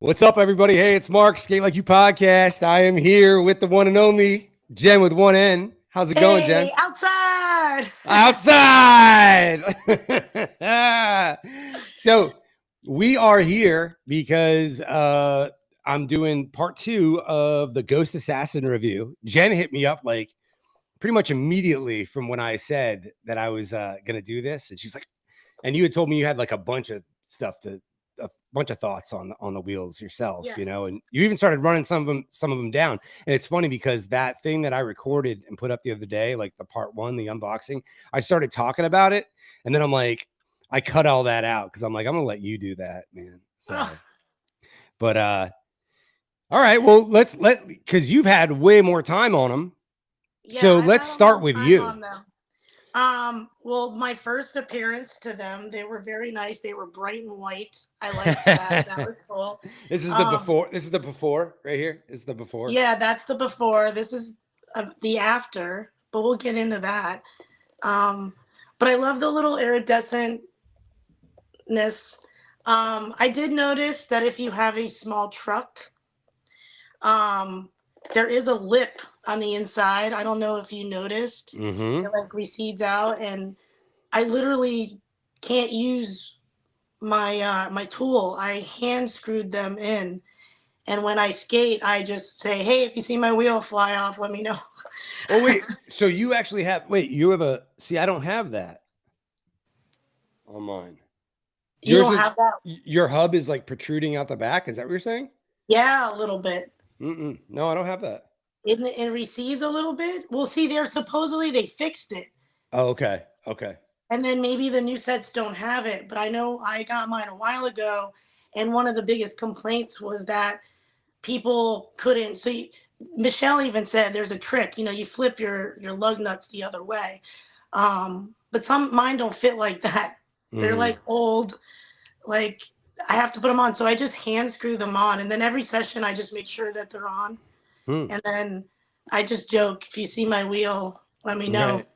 What's up, everybody? Hey, it's Mark, Skate Like You podcast. I am here with the one and only Jen with one N. How's it going, Jen? Hey, outside. Outside! So, we are here because I'm doing part two of the Ghost Assassin review. Jen hit me up like pretty much immediately from when I said that I was going to do this. And she's like, and you had told me you had like a bunch of stuff a bunch of thoughts on the wheels yourself, Yes. and you even started running some of them down. And it's funny because that thing that I recorded and put up the other day, like the part one, the unboxing, I started talking about it, and then I'm like, I cut all that out because I'm like, I'm gonna let you do that, man. So, Ugh. but all right, well, because you've had way more time on them, Yeah, so I've let's had a start long with time you. on them. Well, my first appearance to them, they were very nice. They were bright and white. I liked that. That was cool. This is the Um, before. This is the before right here. This is the before. yeah, that's the before. This is the after, but we'll get into that. Um, but I love the little iridescentness. I did notice that if you have a small truck, Um, there is a lip on the inside. I don't know if you noticed. Mm-hmm. It like recedes out, and I literally can't use my tool. I hand screwed them in, and when I skate, I just say, "Hey, if you see my wheel fly off, let me know." Oh wait, so you actually have? Wait, you have a? See, I don't have that on mine. You Yours don't is have that? your hub is like protruding out the back. Is that what you're saying? Yeah, a little bit. Mm-mm. No, I don't have that. It recedes a little bit. Well, see, they're supposedly they fixed it, Oh, okay, okay. and then maybe the new sets don't have it. But I know I got mine a while ago, and one of the biggest complaints was that people couldn't. Michelle even said there's a trick. You flip your lug nuts the other way. But some mine don't fit like that. They're Mm-hmm. like old. Like I have to put them on, so I just hand screw them on, and then every session I just make sure that they're on, Hmm. and then I just joke, if you see my wheel, let me know. Right.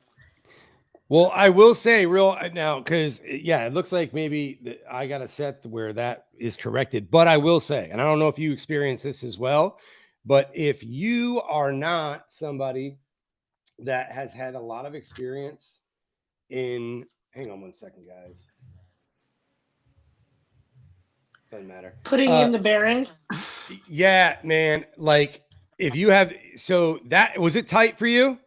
Well, I will say real now because yeah, it looks like maybe I got a set where that is corrected. But I will say, and I don't know if you experience this as well, but if you are not somebody that has had a lot of experience in, hang on one second, guys, doesn't matter. Putting in the bearings. Yeah, man, like if you have, so that was it tight for you?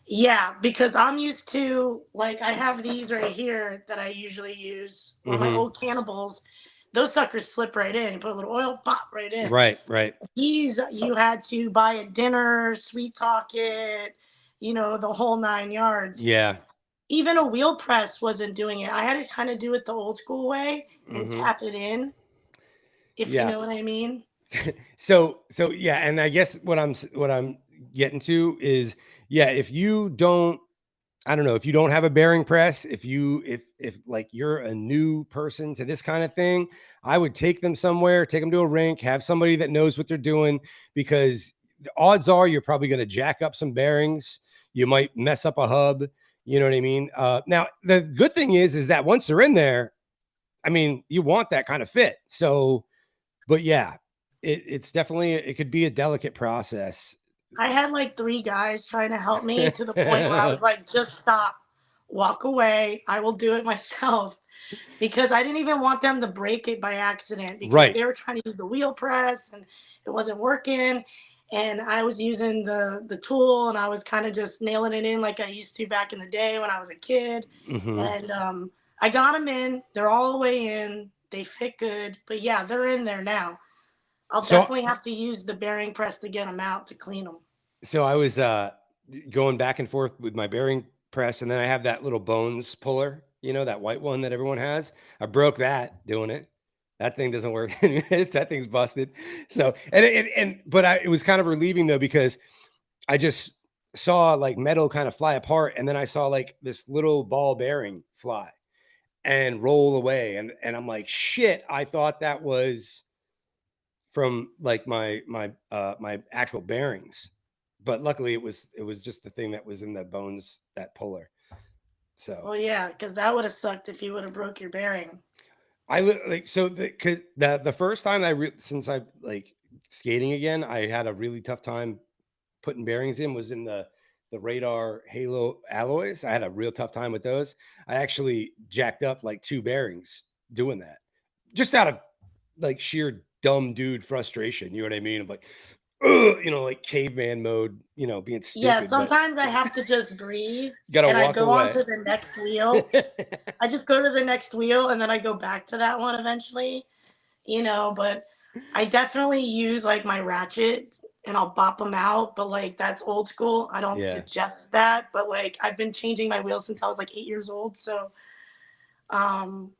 Yeah, because I'm used to, like, I have these right here that I usually use, or my Mm-hmm. old cannibals. Those suckers slip right in. You put a little oil, pop right in. Right, right. These you had to buy at dinner, sweet talk it, the whole 9 yards. Yeah. Even a wheel press wasn't doing it. I had to kind of do it the old school way and Mm-hmm. tap it in, if you Yeah. know what I mean. So yeah, and I guess what I'm getting to is, yeah, if you don't, I don't know, if you don't have a bearing press, if like you're a new person to this kind of thing, I would take them somewhere, take them to a rink, have somebody that knows what they're doing, because the odds are you're probably going to jack up some bearings, you might mess up a hub, you know what I mean? Now the good thing is that once they're in there, I mean, you want that kind of fit. So, but yeah, it's definitely, it could be a delicate process. I had like three guys trying to help me to the point where I was like, just stop, walk away. I will do it myself. Because I didn't even want them to break it by accident because Right. they were trying to use the wheel press and it wasn't working. And I was using the tool and I was kind of just nailing it in like I used to back in the day when I was a kid. Hmm. And I got them in. They're all the way in. They fit good. But yeah, they're in there now. I'll So definitely have to use the bearing press to get them out to clean them. so I was going back and forth with my bearing press, and then I have that little bones puller, that white one that everyone has. I broke that doing it. That thing doesn't work. That thing's busted. So but it was kind of relieving though, because I just saw like metal kind of fly apart, and then I saw like this little ball bearing fly and roll away, and I'm like, shit, I thought that was from like my actual bearings, but luckily it was just the thing that was in the bones, that puller. So Well, yeah, because that would have sucked if you would have broke your bearing. like so cause the first time since I like skating again, I had a really tough time putting bearings in was in the Radar Halo alloys. I had a real tough time with those. I actually jacked up like 2 bearings doing that. Just out of like sheer dumb dude frustration, you know what I mean? Of like, ugh, like caveman mode, being Yeah, stupid, but sometimes I have to just breathe you gotta and I walk go on away. to the next wheel. I just go to the next wheel and then I go back to that one eventually, but I definitely use like my ratchet and I'll bop them out, but like that's old school. I don't Yeah. suggest that, but like I've been changing my wheels since I was like 8 years old. So, um,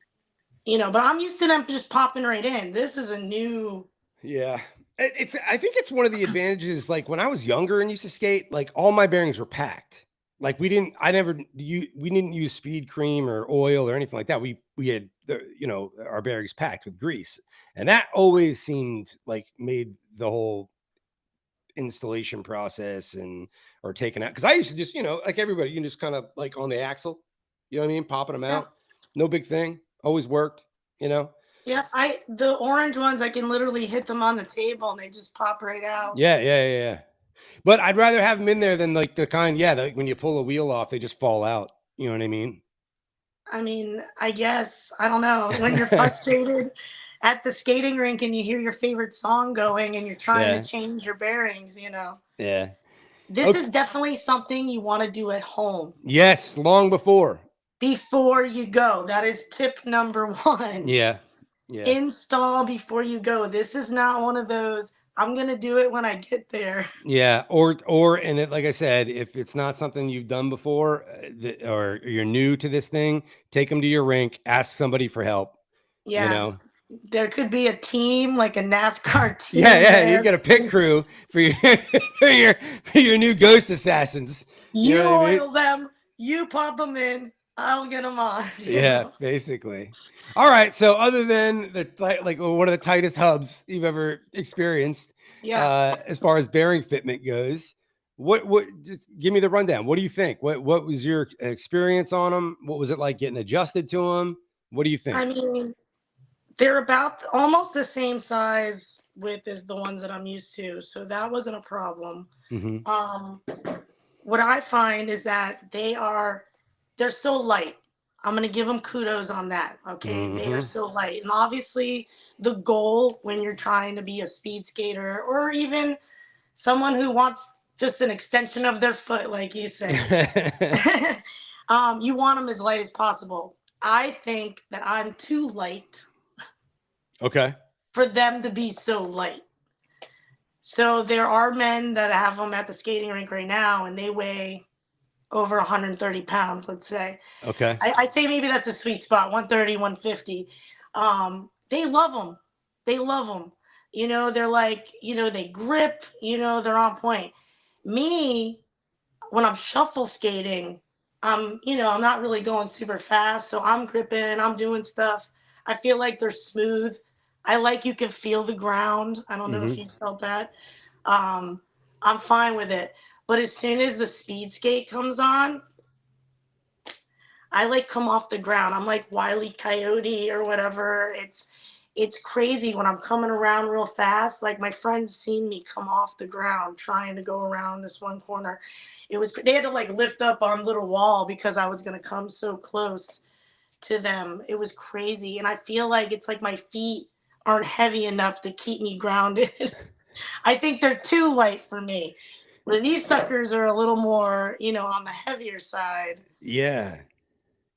but I'm used to them just popping right in. This is a new, Yeah. I think it's one of the advantages. Like when I was younger and used to skate, like all my bearings were packed. Like we didn't use speed cream or oil or anything like that. We had our bearings packed with grease, and that always seemed like made the whole installation process and or taking out. Because I used to just like everybody, you can just kind of like on the axle, you know what I mean, popping them yeah, out, no big thing, always worked, you know. yeah. The orange ones, I can literally hit them on the table and they just pop right out. Yeah. But I'd rather have them in there than like the kind, yeah, like when you pull a wheel off, they just fall out. You know what I mean? I mean, I guess, I don't know, when you're frustrated at the skating rink and you hear your favorite song going and you're trying to Yeah. change your bearings. Yeah. This Okay. is definitely something you want to do at home Yes, long before. before you go. That is tip number one. Yeah. Yeah. Install before you go. This is not one of those, I'm going to do it when I get there. Yeah. And like I said, if it's not something you've done before or you're new to this thing, take them to your rink, ask somebody for help, you Yeah. know? There could be a team, like a NASCAR Yeah. team Yeah. You there. got a pit crew for your, for your new ghost assassins. You know You what I mean? oil them, you pop them in, I'll get them on. Yeah, basically. All right. So, other than like one of the tightest hubs you've ever experienced, Yeah. as far as bearing fitment goes, what? Just give me the rundown. What do you think? What was your experience on them? What was it like getting adjusted to them? What do you I think? mean, they're about almost the same size width as the ones that I'm used to. So that wasn't a problem. Hmm. Um, what I find is that they're so light. I'm gonna give them kudos on that. Okay, they are Hmm. so light, and obviously the goal when you're trying to be a speed skater or even someone who wants just an extension of their foot, like you said, you want them as light as possible. I think that I'm too light Okay. for them to be so light. So there are men that have them at the skating rink right now, and they weigh over 130 pounds, let's say. Okay. I say maybe that's a sweet spot, 130, 150. They love them. They love them. They're like, they grip, they're on point. Me, when I'm shuffle skating, I'm not really going super fast. So I'm gripping, I'm doing stuff. I feel like they're smooth. I like you can feel the ground. I don't know if Hmm. you felt that. Um, I'm fine with it. But as soon as the speed skate comes on, I like come off the ground. I'm like Wile E. Coyote or whatever. It's crazy when I'm coming around real fast. Like my friends seen me come off the ground trying to go around this one corner. They had to like lift up on little wall because I was gonna come so close to them. It was crazy. And I feel like it's like my feet aren't heavy enough to keep me grounded. I think they're too light for me. Well, these suckers are a little more, on the heavier side. Yeah.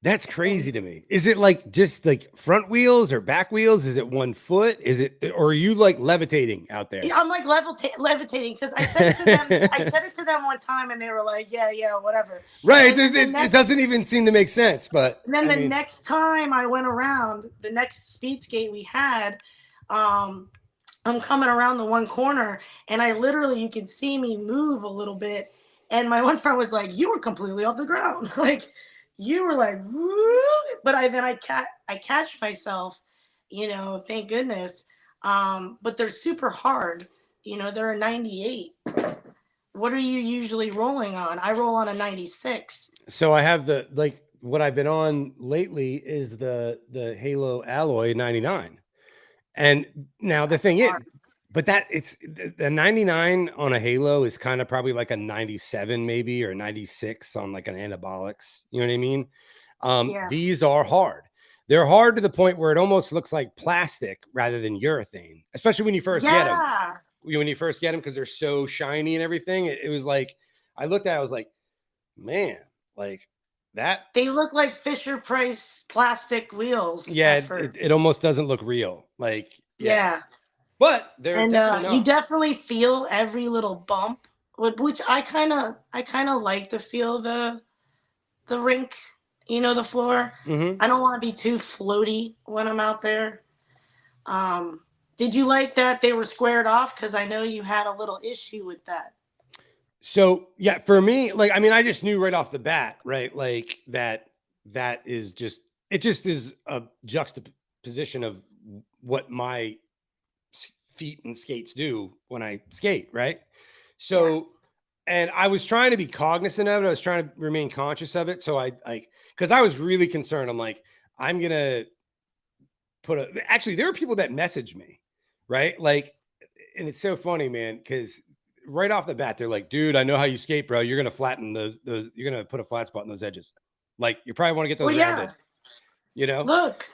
That's crazy And to me. Is it like just like front wheels or back wheels? Is it 1 foot? Is it, or are you like levitating out there? I'm like levitating because I said it to them. I said it to them one time, and they were like, "Yeah, yeah, whatever." Right. And then the It next, doesn't even seem to make sense, but and then I the mean, next time I went around, the next speed skate we had, um, I'm coming around the one corner, and I literally, you can see me move a little bit, and my one friend was like, "You were completely off the ground, like you were like, woo!" But I catch myself, thank goodness. But they're super hard. They're a 98. What are you usually rolling on? I roll on a 96. so I have the like what I've been on lately is the Halo Alloy 99. And now the thing is, Smart. but that it's the 99 on a Halo is kind of probably like a 97 maybe, or 96 on like an anabolics. You know what I mean? Yeah. These are hard. They're hard to the point where it almost looks like plastic rather than urethane, especially when you first get them. Yeah. When you first get them, because they're so shiny and everything. It was like, I looked at it, I was like, man, like that. They look like Fisher Price plastic wheels Yeah, at first. it almost doesn't look real. Like, yeah. Yeah. But they're And definitely you not. definitely feel every little bump, which I kind of like to feel the rink, the floor. Mhm. I don't want to be too floaty when I'm out there. Did you like that they were squared off? Because I know you had a little issue with that. So yeah, for me, like, I mean, I just knew right off the bat, right? Like that is just, it just is a juxtaposition of what my feet and skates do when I skate, right? Yeah. So, and I was trying to be cognizant of it. I was trying to remain conscious of it. So I like, because I was really concerned. I'm like, I'm gonna put a. Actually, there are people that message me, right? Like, and it's so funny, man, because right off the bat, they're like, dude, I know how you skate, bro. You're gonna flatten those. You're gonna put a flat spot in those edges. Like, you probably want to get Well, those rounded. yeah. You know? Look.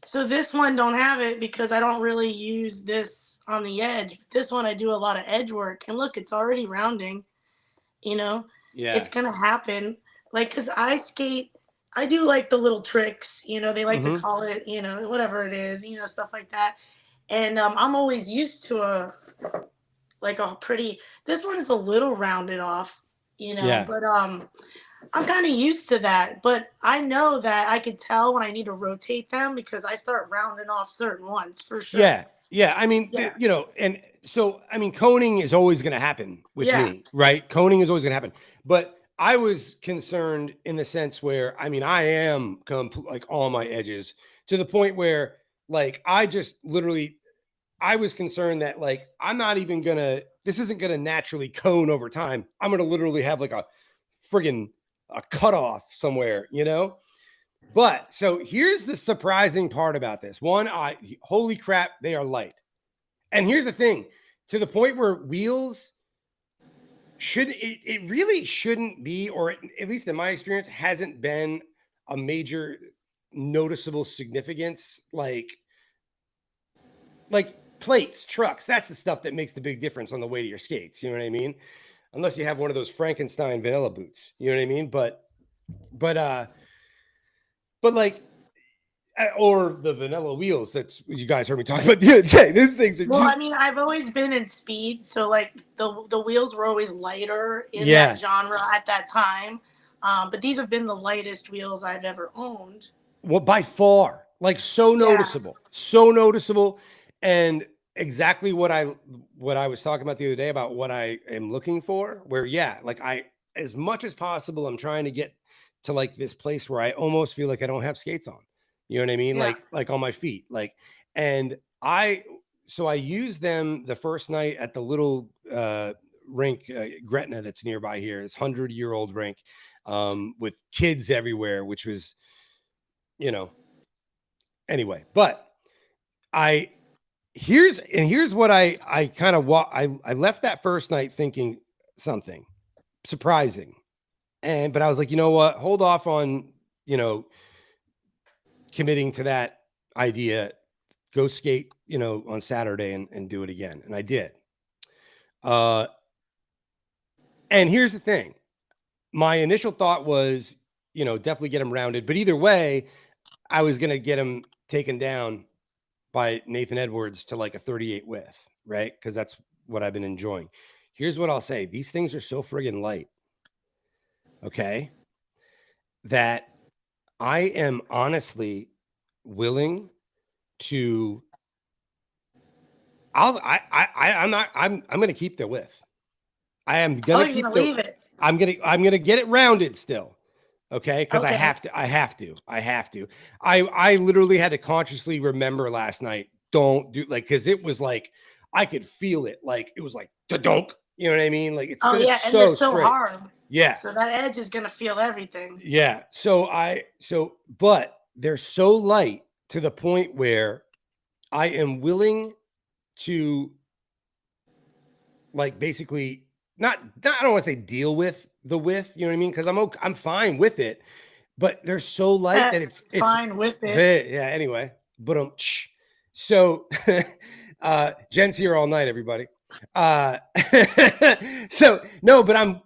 So this one don't have it because I don't really use this on the edge. This one I do a lot of edge work, and look, it's already rounding. You know, Yeah. it's gonna happen. Like, cause I skate, I do like the little tricks. They like to Mm-hmm. call it, whatever it is, stuff like that. And I'm always used to a pretty. This one is a little rounded off, Yeah. but I'm kind of used to that. But I know that I could tell when I need to rotate them because I start rounding off certain ones for sure. Yeah. Yeah. I mean, Yeah. and so, I mean, coning is always going to happen with Yeah. me, right? Coning is always going to happen. But I was concerned in the sense where, I mean, I am like on my edges to the point where, like, I just literally, I was concerned that, like, I'm not even going to, this isn't going to naturally cone over time. I'm going to literally have like a friggin' a cutoff somewhere, But so here's the surprising part about this. One, holy crap, they are light. And here's the thing, to the point where wheels it really shouldn't be, or at least in my experience, hasn't been a major noticeable significance. Like plates, trucks, that's the stuff that makes the big difference on the way to your skates. You know what I mean? Unless you have one of those Frankenstein vanilla boots. You know what I mean? But like, or the vanilla wheels. That's what you guys heard me talk about the other day. These things are Well, just, I mean, I've always been in speed, so like the wheels were always lighter in Yeah. that genre at that time. But these have been the lightest wheels I've ever owned. well, by far, like, so noticeable. And exactly what I was talking about the other day about what I am looking for, where, yeah, like, as much as possible, I'm trying to get to like this place where I almost feel like I don't have skates on. You know what I mean? Yeah. Like on my feet. Like, and so I used them the first night at the little rink, Gretna, that's nearby here. This 100-year-old rink, with kids everywhere, which was, anyway. But here's what I kind of I left that first night thinking something surprising. But I was like, you know what? Hold off on, committing to that idea. Go skate, on Saturday and do it again. And I did. And here's the thing. My initial thought was, definitely get him rounded. But either way, I was going to get him taken down by Nathan Edwards to like a 38 width, right? Because that's what I've been enjoying. Here's what I'll say. These things are so friggin' light. Okay. That I am honestly willing to, I'm going to keep the width. I am going to keep leave it. I'm going to get it rounded still. Okay. Cause Okay. I have to. I literally had to consciously remember last night, don't do, like, cause it was like, I could feel it. Like, it was like, da-donk, You know what I mean? Like it's Oh gonna yeah, and they're so so straight. hard. Yeah. So that edge is gonna feel everything. Yeah. But they're so light to the point where I am willing to like basically not I don't want to say deal with the width, you know what I mean? Because I'm fine with it, but they're so light that it's Fine with it. yeah, anyway. But so Jen's here all night, everybody. So no, but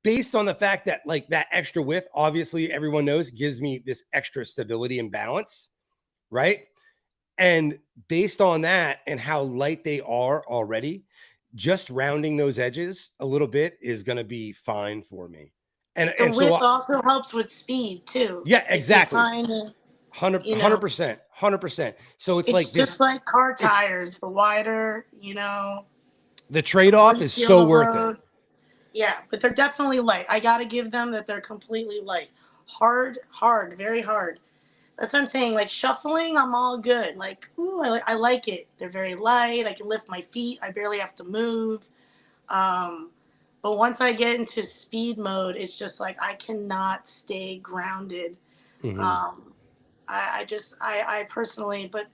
based on the fact that like that extra width, obviously everyone knows gives me this extra stability and balance, right? And based on that and how light they are already, just rounding those edges a little bit is going to be fine for me. The And so width also helps with speed too. yeah, If you're exactly. trying to, 100%. 100%. So it's like just this, like car tires. The wider, you know, the the more trade-off you is feel so the worth road. it. Yeah, but they're definitely light. I got to give them that they're completely light. Hard, very hard. That's what I'm saying. Like shuffling, I'm all good. Like, ooh, I like it. They're very light. I can lift my feet. I barely have to move. Um, but once I get into speed mode, it's just like I cannot stay grounded. Mhm. I personally, but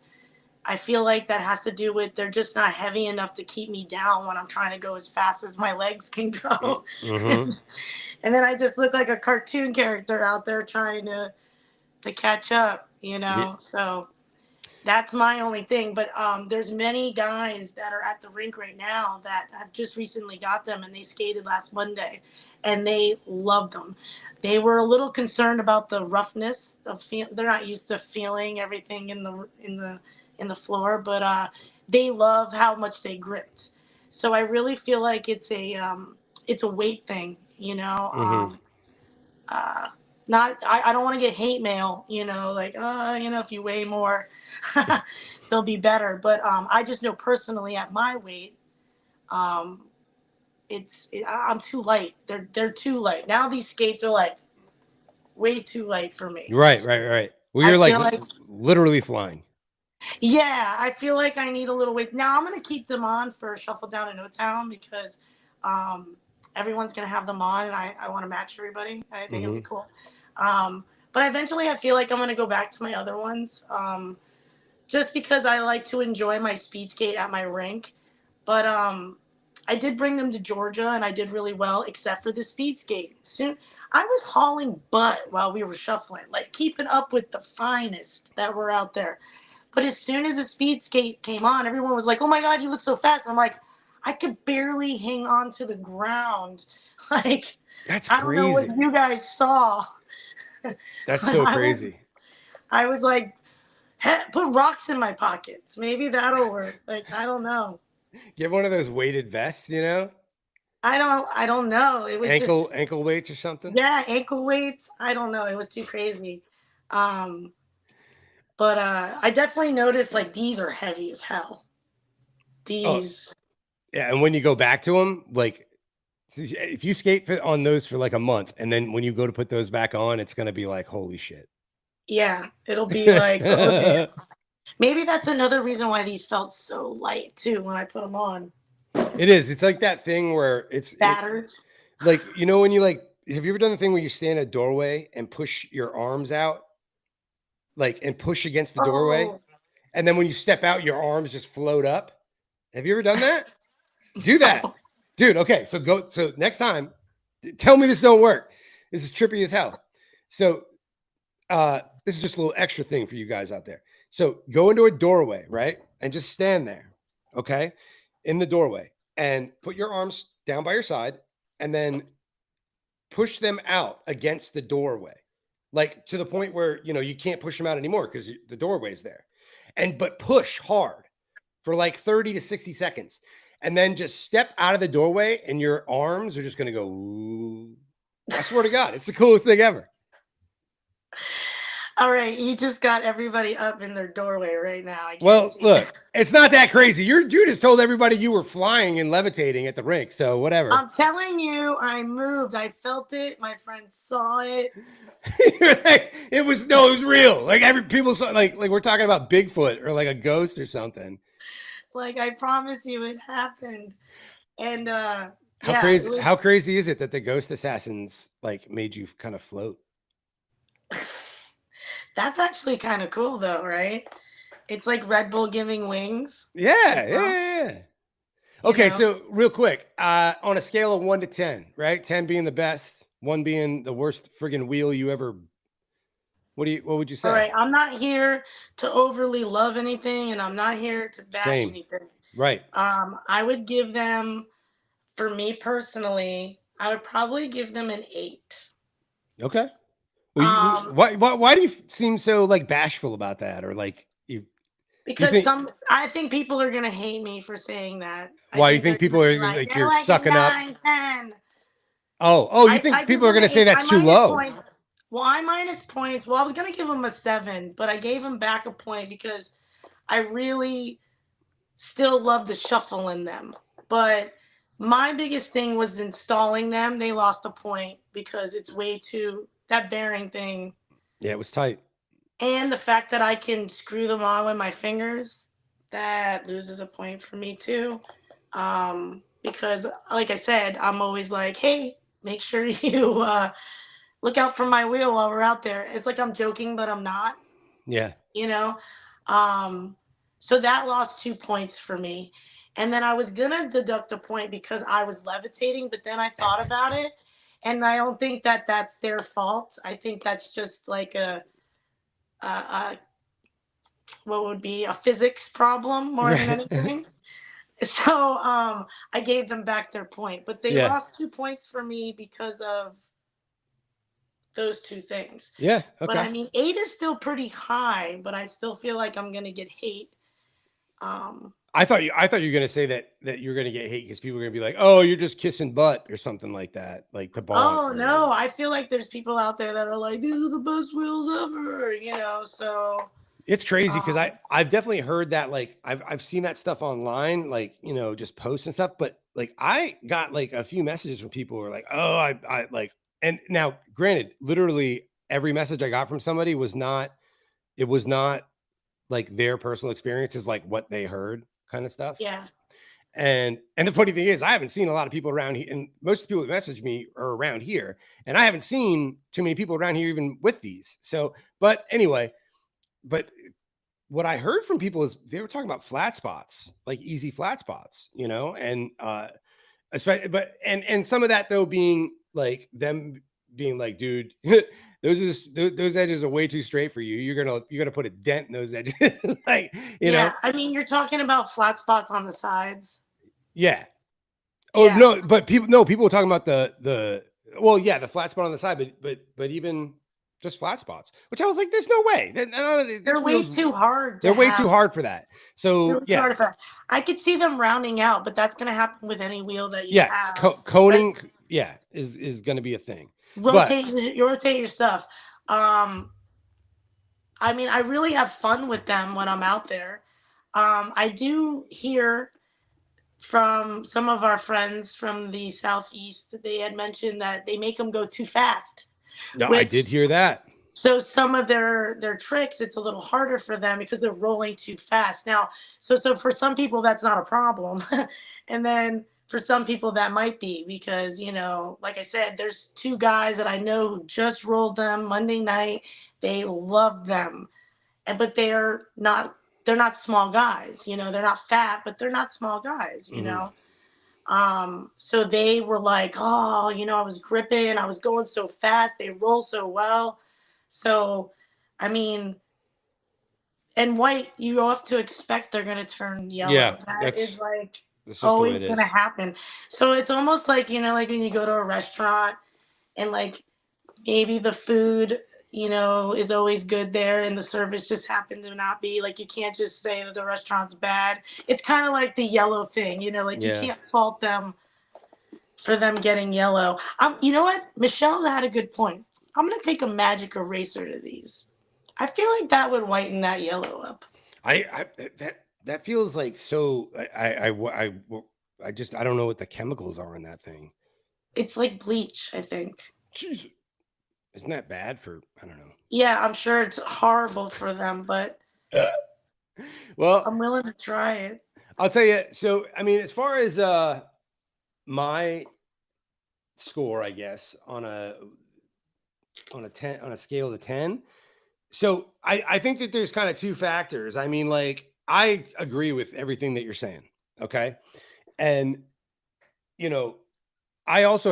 I feel like that has to do with they're just not heavy enough to keep me down when I'm trying to go as fast as my legs can go. Mhm. And then I just look like a cartoon character out there trying to catch up, you Yeah. know. So that's my only thing. But there's many guys that are at the rink right now that have just recently got them, and they skated last Monday, and they loved them. They were a little concerned about the roughness of they're not used to feeling everything in the floor, but they love how much they gripped. So I really feel like it's a weight thing, you know. Mhm. Uh, not I don't want to get hate mail, you know, like if you weigh more, they'll be better. But I just know personally at my weight, um, I'm too light. They're too light. Now these skates are like way too light for me. Right. Well, I you're like feel like literally flying. yeah, I feel like I need a little weight. Now I'm gonna keep them on for Shuffle Down in O-Town because um, everyone's gonna have them on, and I want to match everybody. I think it'll be Mhm. cool. But eventually, I feel like I'm gonna go back to my other ones, just because I like to enjoy my speed skate at my rink. But I did bring them to Georgia, and I did really well, except for the speed skate. Soon, I was hauling butt while we were shuffling, like keeping up with the finest that were out there. But as soon as the speed skate came on, everyone was like, "Oh my god, you look so fast!" I'm like, I could barely hang on to the ground. Like, That's I don't know what crazy. you guys saw. That's But so crazy. I was like, put rocks in my pockets. Maybe that'll work. Like, I don't know. Get one of those weighted vests, you know? I don't know. It was just Ankle weights or something. yeah, ankle weights. I don't know. It was too crazy. Um, but I definitely noticed like these are heavy as hell. Oh, These yeah, and when you go back to them, like if you skate on those for like a month, and then when you go to put those back on, it's gonna be like, holy shit. yeah, it'll be like, okay. Maybe that's another reason why these felt so light too when I put them on. It is. It's like that thing where Batters. like when you like have you ever done the thing where you stand at a doorway and push your arms out, like and push against the doorway, Oh, and then when you step out, your arms just float up? Have you ever done that? Do that, no. dude. Okay, so next time, tell me this don't work. This is trippy as hell. So this is just a little extra thing for you guys out there. So go into a doorway, right? And just stand there, okay? In the doorway and put your arms down by your side and then push them out against the doorway. Like to the point where, you can't push them out anymore because the doorway's there. But push hard for like 30 to 60 seconds. And then just step out of the doorway and your arms are just going to go, ooh. I swear to God, it's the coolest thing ever. All right, you just got everybody up in their doorway right now. Well, look, it's not that crazy. You just told everybody you were flying and levitating at the rink, so whatever. I'm telling you, I moved. I felt it. My friends saw it. It was real. Like people saw, like we're talking about Bigfoot or like a ghost or something. Like I promise you, it happened. And How yeah, it crazy? was How crazy is it that the ghost assassins like made you kind of float? that's actually kind of cool though, right? It's like Red Bull giving wings, Yeah, you yeah, know, yeah, yeah. you Okay, know. so real quick, on a scale of 1 to 10, right? 10 being the best, one being the worst friggin' wheel you ever. What would you All say? right, I'm not here to overly love anything, and I'm not here to bash Same, anything. right? I would give them, for me personally, I would probably give them an 8. Okay. Well, Um, why do you seem so like bashful about that, or like you because think I think people are gonna hate me for saying that. I why you think think they're people gonna are be like, like "You're you're like a sucking up? 9, 10." Oh, you I think give people are them an gonna say 8. I that's too minus low? points. Well, I minus points. Well, I was gonna give them a 7, but I gave them back a point because I really still love the shuffle in them. But my biggest thing was installing them. They lost a point because it's way too, that bearing thing, Yeah, it was tight. and the fact that I can screw them on with my fingers, that loses a point for me too. Because like I said, I'm always like, hey, make sure you look out for my wheel while we're out there. It's like I'm joking, but I'm not, Yeah. you know? Um, so that lost 2 points for me. And then I was gonna deduct a point because I was levitating, but then I thought about it, and I don't think that that's their fault. I think that's just like a what would be a physics problem more than Right. anything. So I gave them back their point, but they Yeah. lost 2 points for me because of those two things. Yeah. But Okay. I mean, 8 is still pretty high, but I still feel like I'm gonna get hate. Um, I thought you were gonna say that you're gonna get hate because people are gonna be like, "Oh, you're just kissing butt" or something like that, like to Bonk oh or no, I feel like there's people out there that are like, these are the best wheels ever, you know. So it's crazy because um, I've definitely heard that, like I've seen that stuff online, like just posts and stuff. But like I got like a few messages from people who are like, "Oh, I like," and now granted, literally every message I got from somebody was not it was not like their personal experiences, like what they heard kind of stuff. yeah, And the funny thing is, I haven't seen a lot of people around here, and most of the people that message me are around here, and I haven't seen too many people around here even with these. So, but anyway, but what I heard from people is they were talking about flat spots, like easy flat spots, and especially, but and some of that though being like them being like, dude, those edges are way too straight for you. You're gonna put a dent in those edges, like yeah. I mean, you're talking about flat spots on the sides. yeah. Oh Yeah, no, but people were talking about the well, yeah, the flat spot on the side, but even just flat spots, which I was like, there's no way. This they're way wheels too hard to they're way too have. hard for that. They're So way too yeah, hard to. I could see them rounding out, but that's gonna happen with any wheel that you yeah, have. But coning, yeah, is going to be a thing. But rotate your stuff. Um, I mean, I really have fun with them when I'm out there. I do hear from some of our friends from the southeast. They had mentioned that they make them go too fast, no, I which did hear that. so some of their tricks, it's a little harder for them because they're rolling too fast. Now, so for some people that's not a problem, and then for some people that might be because like I said, there's two guys that I know who just rolled them Monday night. They love them, and but they're not small guys. They're not fat, but they're not small guys. Hmm. So they were like, oh, I was gripping, I was going so fast, they roll so well. So, I mean, and white, you have to expect they're going to turn Yeah, yellow. That is that's like that's just the way always it going to is. happen. So it's almost like, like when you go to a restaurant and like maybe the food, is always good there and the service just happened to not be. Like you can't just say that the restaurant's bad. It's kind of like the yellow thing, like you Yeah. can't fault them for them getting yellow. You know what? Michelle had a good point. I'm gonna take a magic eraser to these. I feel like that would whiten that yellow up. That feels like so. I don't know what the chemicals are in that thing. It's like bleach, I think. Jeez, isn't that bad for? I don't know. Yeah, I'm sure it's horrible for them, but Well, I'm willing to try it. I'll tell you. So, I mean, as far as my score, I guess, on a scale of 10. So I think that there's kind of two factors. I mean, like, I agree with everything that you're saying. Okay. And, you know, I have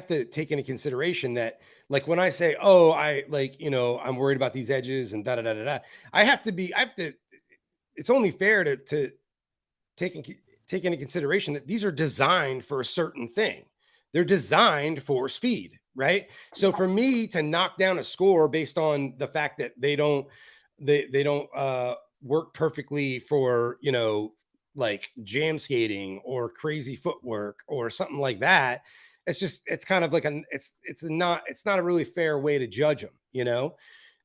to take into consideration that, like, when I say, oh, I'm worried about these edges and da da da da da, I have to, it's only fair to take, take into consideration that these are designed for a certain thing. They're designed for speed, right? So for Yes. me to knock down a score based on the fact that they don't work perfectly for, like jam skating or crazy footwork or something like that, it's kind of like it's not a really fair way to judge them,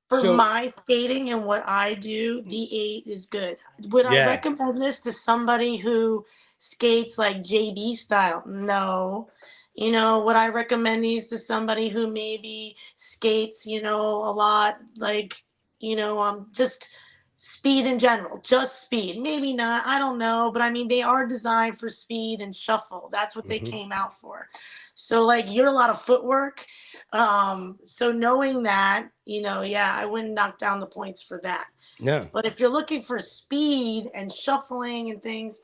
For So my skating and what I do, the 8 is good. Would I yeah. recommend this to somebody who skates like JB style? No. Would I recommend these to somebody who maybe skates, a lot like, just speed in general, just speed? Maybe not. I don't know. But I mean, they are designed for speed and shuffle. That's what they Mhm. came out for. So, like, you're a lot of footwork, so knowing that, yeah, I wouldn't knock down the points for that. No. But if you're looking for speed and shuffling and things,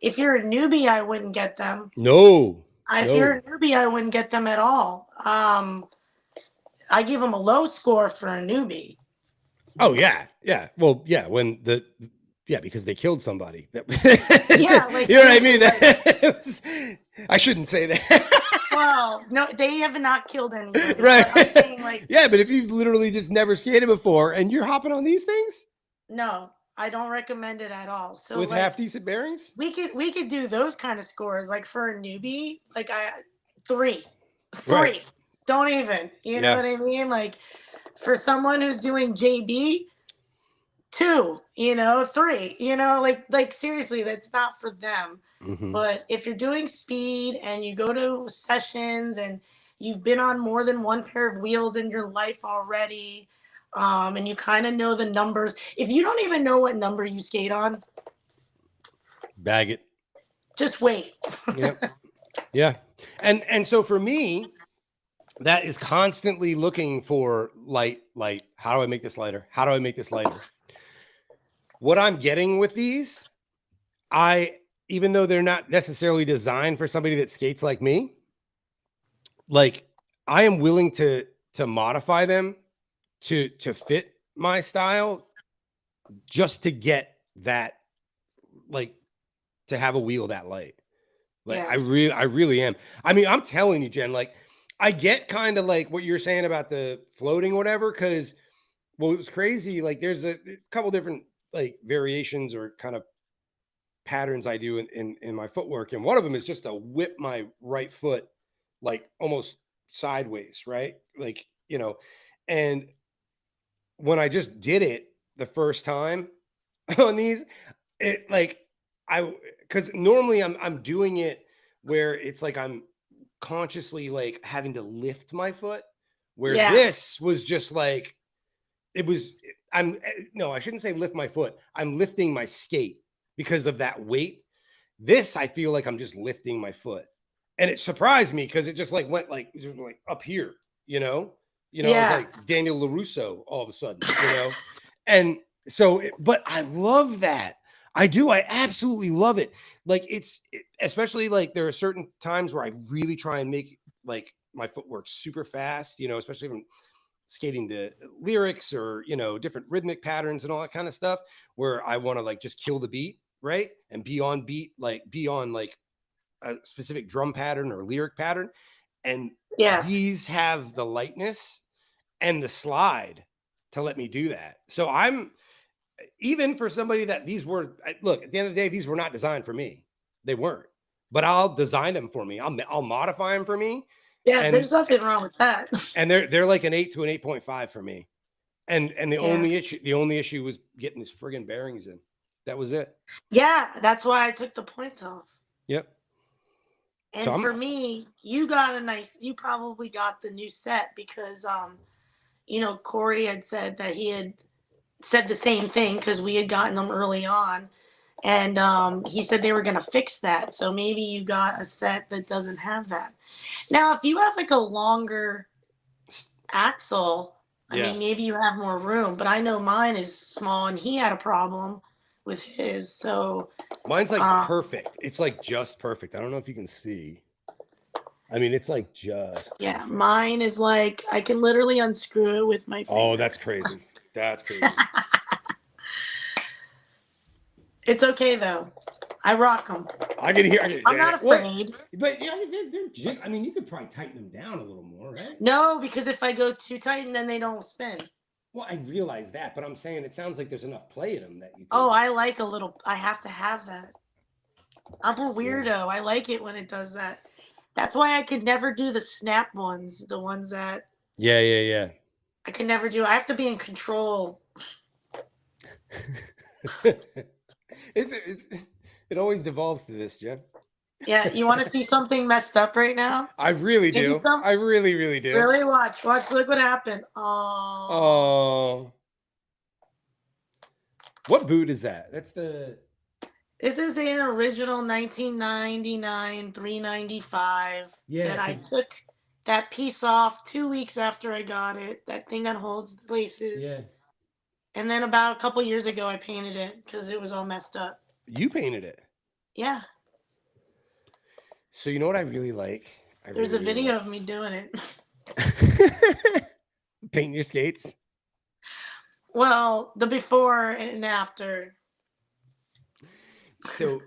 if you're a newbie, I wouldn't get them. No. If you're No. a newbie, I wouldn't get them at all. I give them a low score for a newbie. Oh yeah, yeah. Well, yeah. Yeah, because they killed somebody. Yeah, like You know what I seriously, mean? like, I shouldn't say that. well, no, they have not killed anybody, but I'm Right? saying, like, Yeah, but if you've literally just never skated before and you're hopping on these things no, I don't recommend it at all. So, with like, half decent bearings, we could do those kind of scores, like for a newbie, like three, right? three. Don't even, you know Yeah. what I mean? Like for someone who's doing JB, two, three, like seriously, that's not for them. Hmm. But if you're doing speed and you go to sessions and you've been on more than one pair of wheels in your life already, and you kind of know the numbers. If you don't even know what number you skate on, Bag it. just wait. Yep. Yeah. And so for me, that is constantly looking for light. How do I make this lighter? How do I make this lighter? What I'm getting with these, even though they're not necessarily designed for somebody that skates like me, like, I am willing to modify them to fit my style just to get that, like, to have a wheel that light. Like, Yeah. I really am. I mean, I'm telling you, Jen, like, I get kind of like what you're saying about the floating, whatever, because, well, it was crazy. Like, there's a couple different, like, variations or kind of patterns I do in my footwork. And one of them is just to whip my right foot, like, almost sideways, right? Like, and when I just did it the first time on these, it like because normally I'm doing it where it's like I'm consciously like having to lift my foot, where Yeah. this was just like it was no, I shouldn't say lift my foot. I'm lifting my skate because of that weight. This, I feel like I'm just lifting my foot. And it surprised me because it just like went like just like up here, you know? I was Yeah. like Daniel LaRusso all of a sudden, And so but I love that. I do. I absolutely love it. Like especially like there are certain times where I really try and make like my footwork super fast, especially if I'm skating to lyrics or different rhythmic patterns and all that kind of stuff where I want to like just kill the beat, right? And be on beat, like be on like a specific drum pattern or lyric pattern. And Yeah. these have the lightness and the slide to let me do that. So I'm even for somebody that look, at the end of the day, these were not designed for me. They weren't, but I'll design them for me. I'll modify them for me. Yeah, And there's nothing wrong with that. they're like an 8 to an 8.5 for me. And Yeah. the only issue was getting his friggin' bearings in. That was it. Yeah, that's why I took the points off. Yep. So And for me, you probably got the new set because Corey had said that he had said the same thing because we had gotten them early on. And he said they were gonna fix that. So maybe you got a set that doesn't have that. Now, if you have like a longer axle, I Yeah. mean, maybe you have more room. But I know mine is small, and he had a problem with his. So Mine's like uh, perfect. It's like just perfect. I don't know if you can see. I mean, it's like just yeah, perfect. mine is like I can literally unscrew it with my finger. Oh, that's crazy. That's crazy. It's okay though. I rock them. I can hear. I'm not afraid. But yeah, I mean, you could probably tighten them down a little more, right? No, because if I go too tight, then they don't spin. Well, I realize that, but I'm saying it sounds like there's enough play in them that you can. Oh, I like a little. I have to have that. I'm a weirdo. I like it when it does that. That's why I could never do the snap ones. The ones that Yeah. I could never do. I have to be in control. It always devolves to this, Jeff. Yeah, you want to see something messed up right now? I really Maybe do. I really, really do. Really, watch. Look what happened. Oh. Oh. What boot is that? That's the. This is an original 1999 395 that I took that piece off 2 weeks after I got it. That thing that holds the laces. Yeah. And then about a couple years ago, I painted it because it was all messed up. You painted it? Yeah. So you know what I really like? There's a video of me doing it. Painting your skates? Well, the before and after. So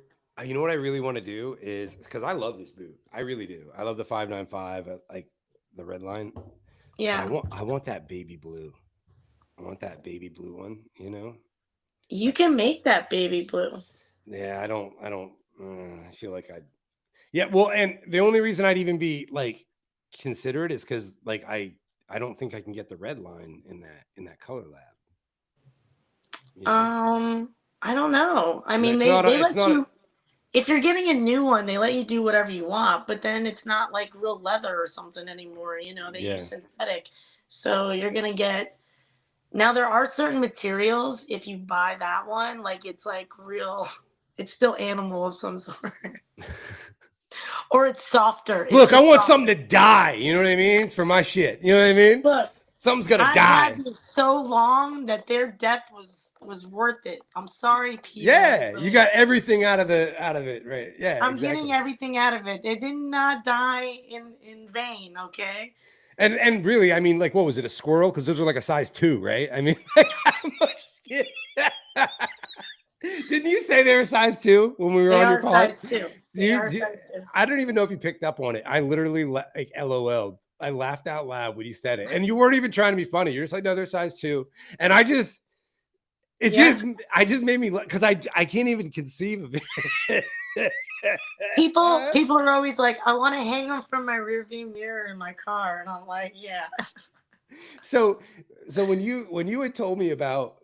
you know what I really want to do is, because I love this boot. I really do. I love the 595, like the red line. Yeah. I want that baby blue. I want that baby blue one, you know? You can make that baby blue. Yeah, I feel like yeah, well, and the only reason I'd even be like consider it is because like I don't think I can get the red line in that color lab. You know? I don't know. I mean, It's they let you, if you're getting a new one, they let you do whatever you want, but then it's not like real leather or something anymore. You know, they use synthetic. So you're going to get, now there are certain materials, if you buy that one, like it's like real, it's still animal of some sort. Or it's softer. Look, I want something to die. You know what I mean? It's for my shit. You know what I mean? Look, something's gonna die. I had this so long that their death was worth it. I'm sorry, Peter. Yeah, you got everything out of it, right? Yeah, I'm getting everything out of it. They did not die in vain. Okay. And really, I mean, like, what was it? A squirrel? Because those are like a size 2, right? I mean, like, how much skin? Didn't you say they were size 2 when we were on your pod? Size 2. I don't even know if you picked up on it. I literally like LOL'd. I laughed out loud when you said it, and you weren't even trying to be funny. You're just like, no, they're size 2, and I just made me because I can't even conceive of it. People are always like, I want to hang them from my rearview mirror in my car, and I'm like, yeah. So when you had told me about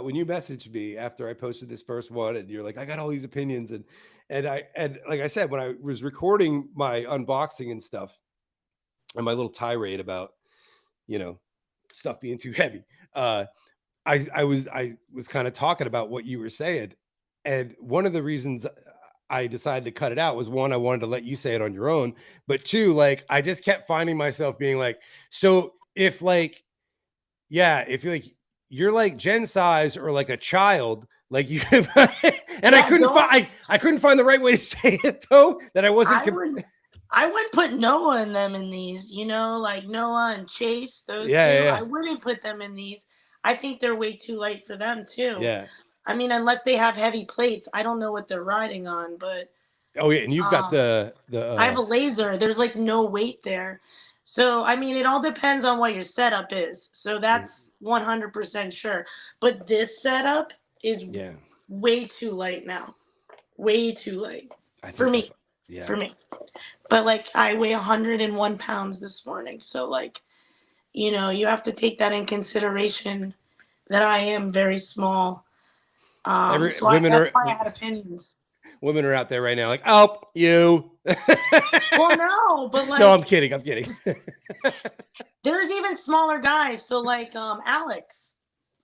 when you messaged me after I posted this first one, and you're like, I got all these opinions, and like I said, when I was recording my unboxing and stuff, and my little tirade about, you know, stuff being too heavy, I was kind of talking about what you were saying, and one of the reasons I decided to cut it out was, one, I wanted to let you say it on your own, but two, like I just kept finding myself being like, so if like, yeah, if you're like Jen size or like a child, like you, and yeah, I couldn't find the right way to say it though, that I wasn't. I wouldn't put Noah in them in these, you know, like Noah and Chase, those two. Yeah. I wouldn't put them in these. I think they're way too light for them too. Yeah. I mean, unless they have heavy plates, I don't know what they're riding on, but. Oh yeah, and you've got the. I have a laser. There's like no weight there. So, I mean, it all depends on what your setup is. So that's 100% sure. But this setup is way too light now. Way too light. For me. Yeah. For me. But like I weigh 101 pounds this morning. So like, you know, you have to take that in consideration that I am very small. That's why I had opinions. Women are out there right now like, oh, you. Well, no, but like. No, I'm kidding. There's even smaller guys. So like Alex,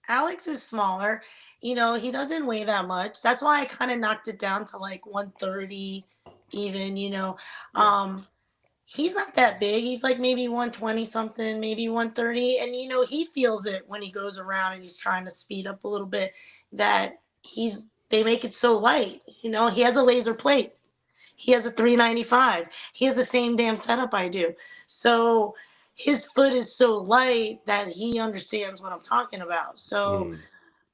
Alex is smaller. He doesn't weigh that much. That's why I kind of knocked it down to like 130 even. Yeah. Um he's not that big. He's like maybe 120 something, maybe 130. And he feels it when he goes around and he's trying to speed up a little bit that they make it so light. He has a laser plate. He has a 395. He has the same damn setup I do. So his foot is so light that he understands what I'm talking about. So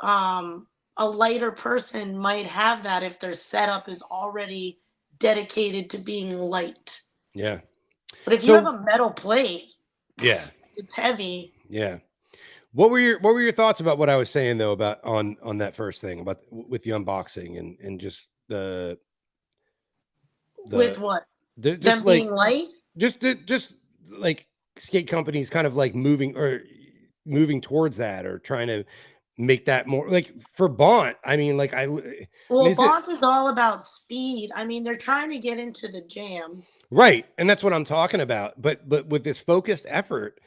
Mm, um a lighter person might have that if their setup is already dedicated to being light. yeah. But if you have So a metal plate, yeah, it's heavy. yeah. What were your thoughts about what I was saying though about on that first thing about with the unboxing and just With the what? just Them being like light? just like skate companies kind of like moving towards that or trying to make that more like for Bont. I mean, like Well, is it Bonds is all about speed. I mean, they're trying to get into the jam. right? And that's what I'm talking about. But with this focused effort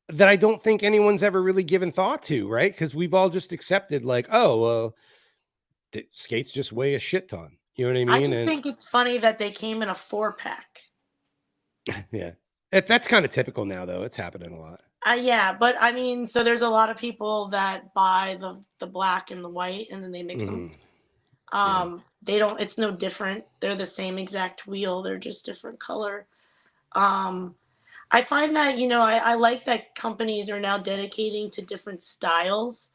that I don't think anyone's ever really given thought to, right? Because we've all just accepted, like, oh, well, the skates just weigh a shit ton. You know what I I mean? just And think it's funny that they came in a 4-pack. yeah, that's kind of typical now, though. It's happening a lot. Yeah, but I mean, so there's a lot of people that buy the black and the white, and then they mix them. Hmm. Yeah. They don't. It's no different. They're the same exact wheel. They're just different color. Um, I find that I like that companies are now dedicating to different styles.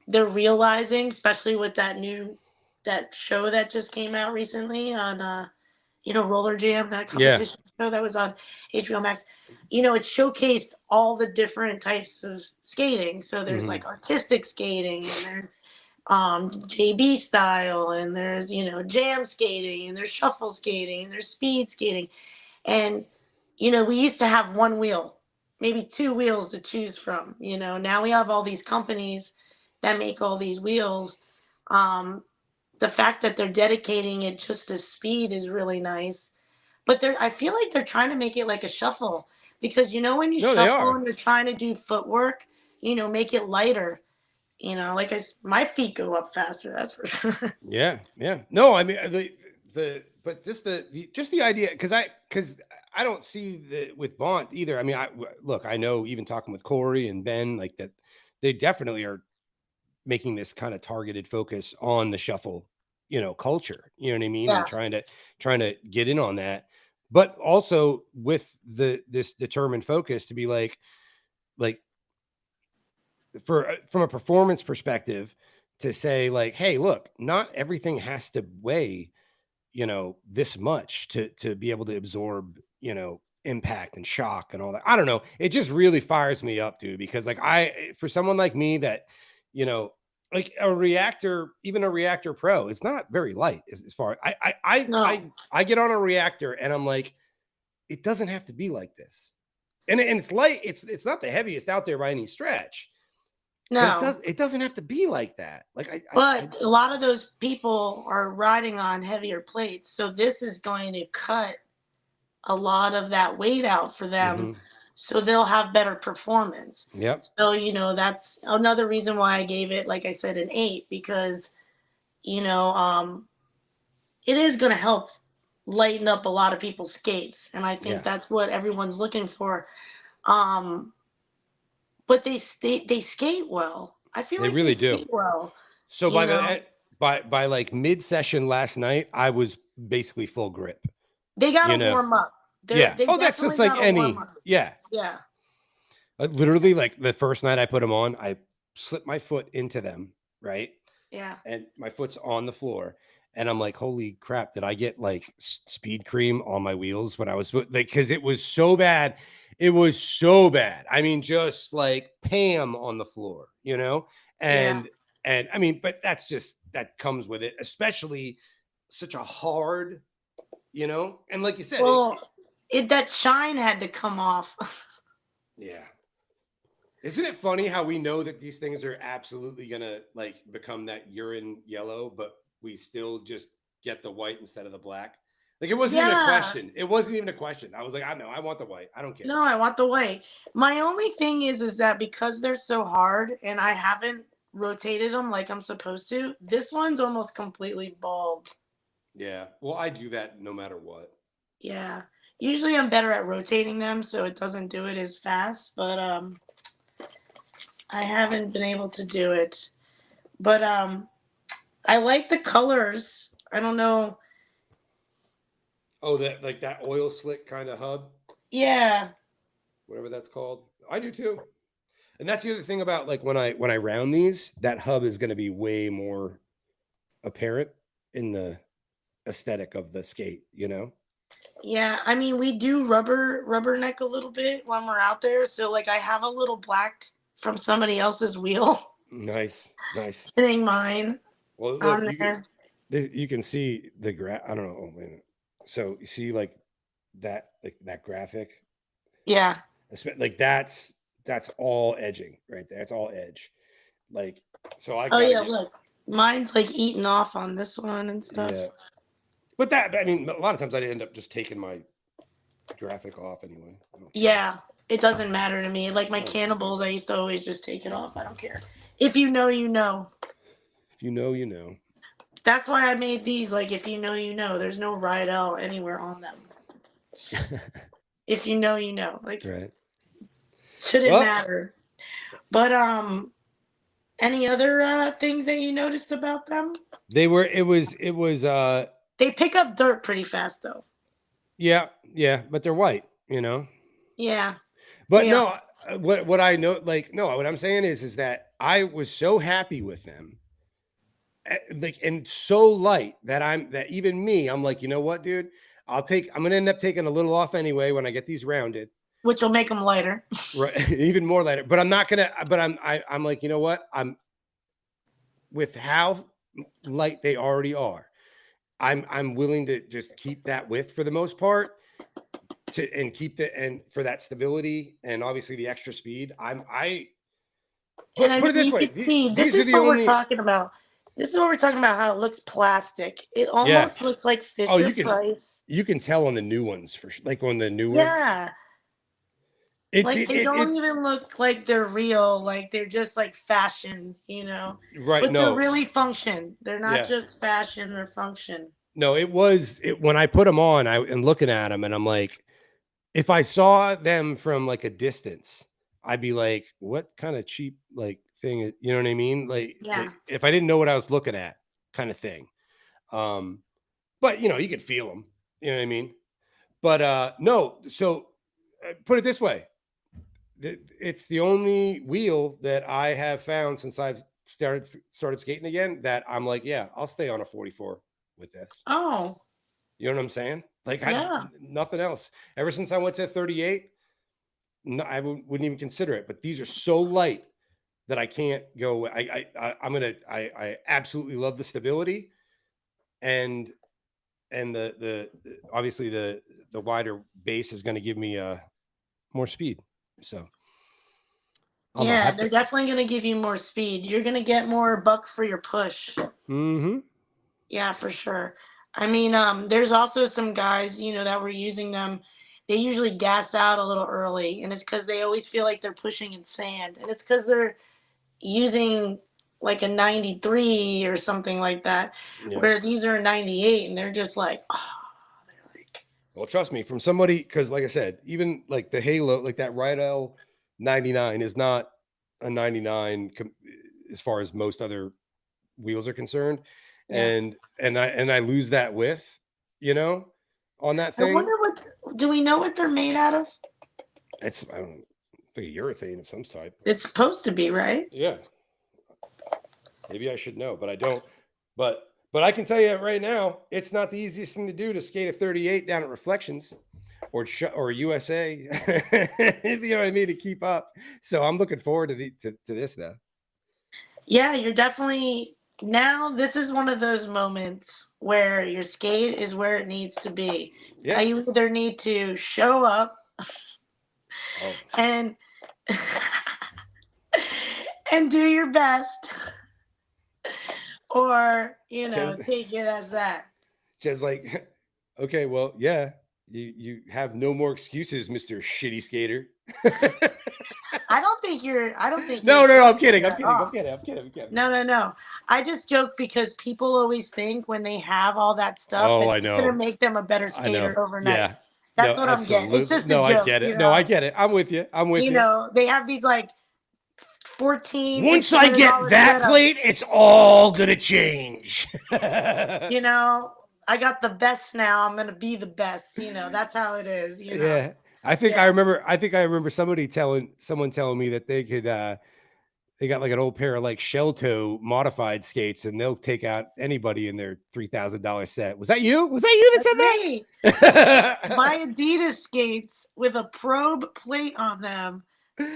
They're realizing, especially with that show that just came out recently on Roller Jam, that Yeah. competition show that was on HBO Max. It showcased all the different types of skating. So there's Hmm. like artistic skating, and there's JB style, and there's jam skating, and there's shuffle skating, and there's speed skating. And we used to have one wheel, maybe two wheels to choose from. Now we have all these companies that make all these wheels. Um, the fact that they're dedicating it just to speed is really nice. But I feel like they're trying to make it like a shuffle, because when you No, they shuffle are. and you're trying to do footwork, make it lighter. Like my feet go up faster. That's for sure. Yeah. Yeah. No, I mean the but just the idea because I don't see the with Bont either. I mean, look, I know even talking with Corey and Ben like that, they definitely are making this kind of targeted focus on the shuffle, culture, you know what I mean? And Yeah. trying to get in on that. But also with this determined focus to be like from a performance perspective to say like, hey, look, not everything has to weigh, this much to be able to absorb, impact and shock and all that. I don't know. It just really fires me up, dude, because like for someone like me that, you know, like a reactor, even a reactor pro, it's not very light as far No. I get on a reactor and I'm like, it doesn't have to be like this. And it's light, it's not the heaviest out there by any stretch, but No. it doesn't have to be like that. Like But a lot of those people are riding on heavier plates, so this is going to cut a lot of that weight out for them, mhm. so they'll have better performance. Yep. So, that's another reason why I gave it, like I said, an 8, because, you know, um, it is going to help lighten up a lot of people's skates. And I think Yeah. that's what everyone's looking for. Um, but they skate well. I feel They like they really do. skate well, So you by know. by like mid session last night, I was basically full grip. They got You to know, warm up. yeah. They Oh, that's just definitely like got to warm any up. yeah. Yeah. Literally, like the first night I put them on, I slipped my foot into them, right, Yeah. and my foot's on the floor, and I'm like, holy crap, did I get like speed cream on my wheels when I was like, because it was so bad. It was so bad. I mean, just like Pam on the floor, Yeah. and I mean, but that comes with it, especially such a hard, and like you said, Well, that shine had to come off. yeah. Isn't it funny how we know that these things are absolutely gonna like become that urine yellow, but we still just get the white instead of the black? Like, it wasn't even a Yeah. question. It wasn't even a question. I was like, I know, I want the white. I don't care. No, I want the white. My only thing is that because they're so hard and I haven't rotated them like I'm supposed to, this one's almost completely bald. Yeah. Well, I do that no matter what. Yeah. Usually I'm better at rotating them so it doesn't do it as fast, but I haven't been able to do it. But I like the colors. I don't know. Oh, that like that oil slick kind of hub, Yeah. whatever that's called. I do too. And that's the other thing about like when I round these, that hub is going to be way more apparent in the aesthetic of the skate, you know? Yeah, I mean we do rubberneck a little bit when we're out there. So like I have a little black from somebody else's wheel Nice, nice. hitting mine Well, look, on there. you can see the I don't know. Oh, wait a minute. So you see like that graphic, Yeah. like that's all edging right there. It's all edge. Like, so I Oh gotta yeah, get, look. Mine's like eating off on this one and stuff. yeah. But that, I mean, a lot of times I end up just taking my graphic off anyway. I don't care. Yeah. It doesn't matter to me. Like I my don't care. cannibals, I used to always just take it off. I don't care. If you know, you know. If you know, you know. That's why I made these. Like, if you know, you know. There's no Rydell anywhere on them. If you know, you know. Like, Right. shouldn't Well, matter. But any other things that you noticed about them? it was They pick up dirt pretty fast, though. yeah, but they're white, you know. Yeah. But Yeah. no, what I know, like, no, what I'm saying is that I was so happy with them, like, and so light that even me, I'm like, you know what, dude, I'm gonna end up taking a little off anyway when I get these rounded, Which will make them lighter. right? Even more lighter, but I'm not gonna. But I'm like, you know what, with how light they already are. I'm willing to just keep that width for the most part and keep and for that stability and obviously the extra speed. And But I put mean, it this you way, can see this these are is the what we're only, talking about. This is what we're talking about. How it looks plastic. It yeah. almost looks like Oh, Fisher Price. you can tell on the new ones for like on the newer. Yeah. It Like did they don't it even look like they're real. Like they're just like fashion, you know. right. But they're No, really function. They're not yeah. just fashion, they're function. No, it when I put them on, I and looking at them and I'm like, if I saw them from like a distance, I'd be like, what kind of cheap like thing is, you know what I mean? Yeah. If I didn't know what I was looking at, kind of thing. Um, but you know, you could feel them, you know what I mean? But no, so put it this way. It's the only wheel that I have found since I've started skating again that I'm like, yeah, I'll stay on a 44 with this. Oh, You know what I'm saying? Like yeah. nothing else. Ever since I went to 38, no, I wouldn't even consider it. But these are so light that I can't go. I absolutely love the stability and the obviously the wider base is going to give me more speed. So I'm a Yeah, happy. they're definitely gonna give you more speed. You're gonna get more buck for your push. Mm-hmm. Yeah, for sure. I mean, there's also some guys, you know, that were using them. They usually gas out a little early, and it's because they always feel like they're pushing in sand, and it's because they're using like a 93 or something like that, Yeah. where these are 98, and they're just like, oh, they're like, Well, trust me, from somebody, because like I said, even like the Halo, like that Rydell 99 is not a 99 as far as most other wheels are concerned. yeah. And I lose that width, you know, on that I thing. wonder what do we know what they're made out of? It's I don't think urethane of some type. It's supposed to be, right? Yeah. Maybe I should know, but I don't. But I can tell you right now, it's not the easiest thing to do to skate a 38 down at Reflections or USA. You know what I mean, to keep up. So I'm looking forward to this though. Yeah, you're definitely now this is one of those moments where your skate is where it needs to be. Now Yeah. you either need to show up Oh, and and do your best or, you know, just take it as that. just like Okay, well, yeah. You have no more excuses, Mr. Shitty Skater. I don't think you're No, no, no, I'm shitty kidding. I'm at kidding. I'm all. kidding. I'm kidding. I'm kidding. No, no, no. I just joke because people always think when they have all that stuff Oh, that I it's gonna know. make them a better I know. skater overnight. Yeah. That's No, what I'm getting. It's absolutely. just a No, I joke, get you it. No, I know. get it. I'm with you. I'm with You you. know, they have these like 14, Once I get $1,500 that plate, setups. it's all gonna change. You know, I got the best now. I'm gonna be the best. You know, that's how it is. You know. Yeah. I think I Yeah. remember someone telling me that they could they got like an old pair of like shell toe modified skates and they'll take out anybody in their $3,000 set. Was that you? Was that you That's me. that said My Adidas skates with a probe plate on them.